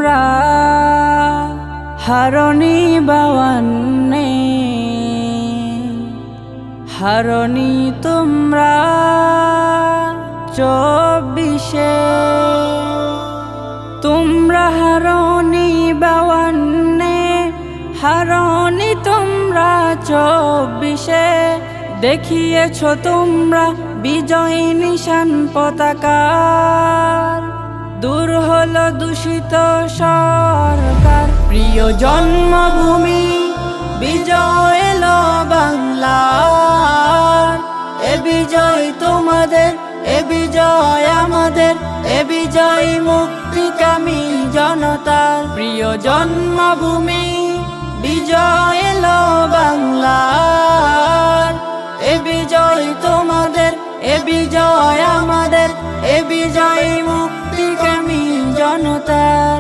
তোমরা হারনি 52, হারনি তোমরা 24, তোমরা হারনি 52, হারনি তোমরা 24, দেখিয়েছ তোমরা বিজয় নিশান পতাকার। দূর হলো দূষিত সরকার, প্রিয় জন্মভূমি বিজয় এলো বাংলার। এ বিজয় তোমাদের, এ বিজয় আমাদের, এ বিজয় মুক্তিকামী জনতার। প্রিয় জন্মভূমি বিজয় এলো বাংলার। এ বিজয় তোমাদের, এ বিজয় আমাদের, এ বিজয় মুক্তিকামী জনতার।